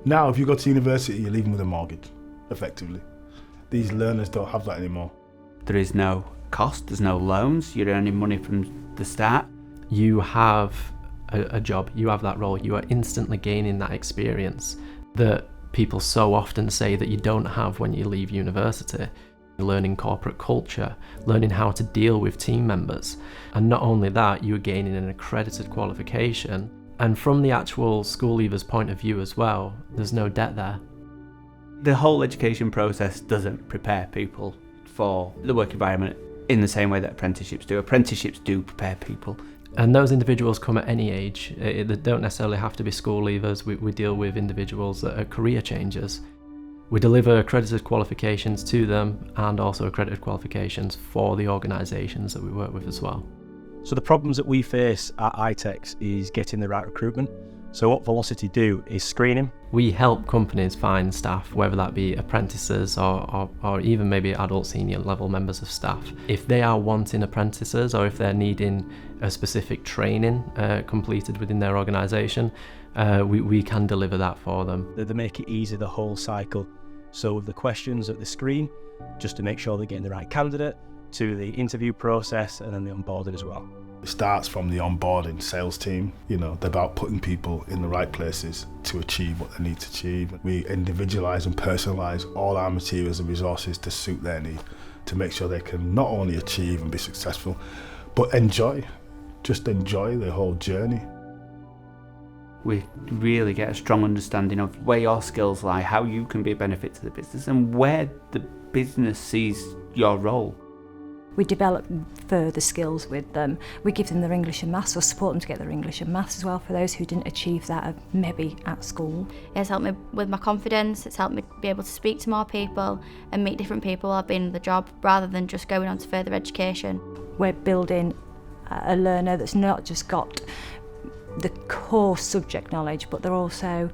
Now, if you go to university, you're leaving with a mortgage, effectively. These learners don't have that anymore. There is no cost, there's no loans, you're earning money from the start. You have a job, you have that role, you are instantly gaining that experience that people so often say that you don't have when you leave university. Learning corporate culture, learning how to deal with team members. And not only that, you're gaining an accredited qualification. And from the actual school leaver's point of view as well, there's no debt there. The whole education process doesn't prepare people for the work environment in the same way that apprenticeships do. Apprenticeships do prepare people. And those individuals come at any age. They don't necessarily have to be school leavers. We deal with individuals that are career changers. We deliver accredited qualifications to them and also accredited qualifications for the organisations that we work with as well. So the problems that we face at iTex is getting the right recruitment. So what Velocity do is screening. We help companies find staff, whether that be apprentices or even maybe adult senior level members of staff. If they are wanting apprentices or if they're needing a specific training completed within their organisation, we can deliver that for them. They make it easy the whole cycle. So with the questions at the screen, just to make sure they're getting the right candidate, to the interview process and then the onboarding as well. It starts from the onboarding sales team. They're about putting people in the right places to achieve what they need to achieve. We individualise and personalise all our materials and resources to suit their need, to make sure they can not only achieve and be successful, but just enjoy the whole journey. We really get a strong understanding of where your skills lie, how you can be a benefit to the business, and where the business sees your role. We develop further skills with them. We give them their English and maths, or support them to get their English and maths as well for those who didn't achieve that maybe at school. It's helped me with my confidence, it's helped me be able to speak to more people and meet different people while I've been in the job, rather than just going on to further education. We're building a learner that's not just got the core subject knowledge, but they're also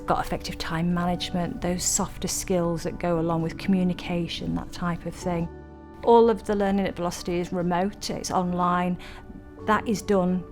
got effective time management, those softer skills that go along with communication, that type of thing. All of the learning at Velocity is remote, it's online. That is done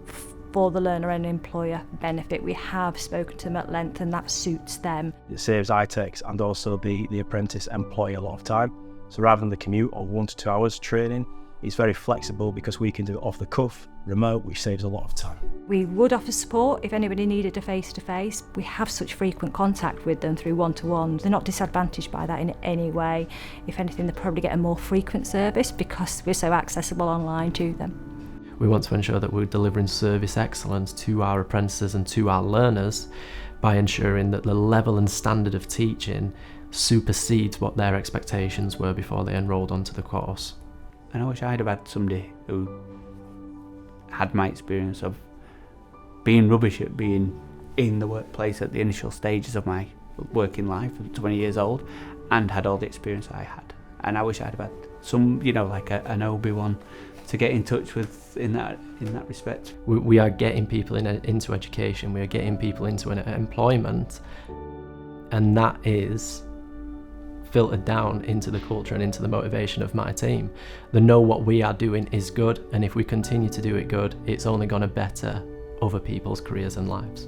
for the learner and employer benefit. We have spoken to them at length and that suits them. It saves iTex and also the apprentice employee a lot of time. So rather than the commute of 1 to 2 hours training, it's very flexible because we can do it off the cuff, remote, which saves a lot of time. We would offer support if anybody needed a face-to-face. We have such frequent contact with them through one-to-ones. They're not disadvantaged by that in any way. If anything, they probably get a more frequent service because we're so accessible online to them. We want to ensure that we're delivering service excellence to our apprentices and to our learners by ensuring that the level and standard of teaching supersedes what their expectations were before they enrolled onto the course. And I wish I'd have had somebody who had my experience of being rubbish at being in the workplace at the initial stages of my working life, at 20 years old, and had all the experience I had. And I wish I'd have had some, like an Obi-Wan to get in touch with in that respect. We are getting people into education, we are getting people into employment, and that is filtered down into the culture and into the motivation of my team. They know what we are doing is good, and if we continue to do it good, it's only going to better other people's careers and lives.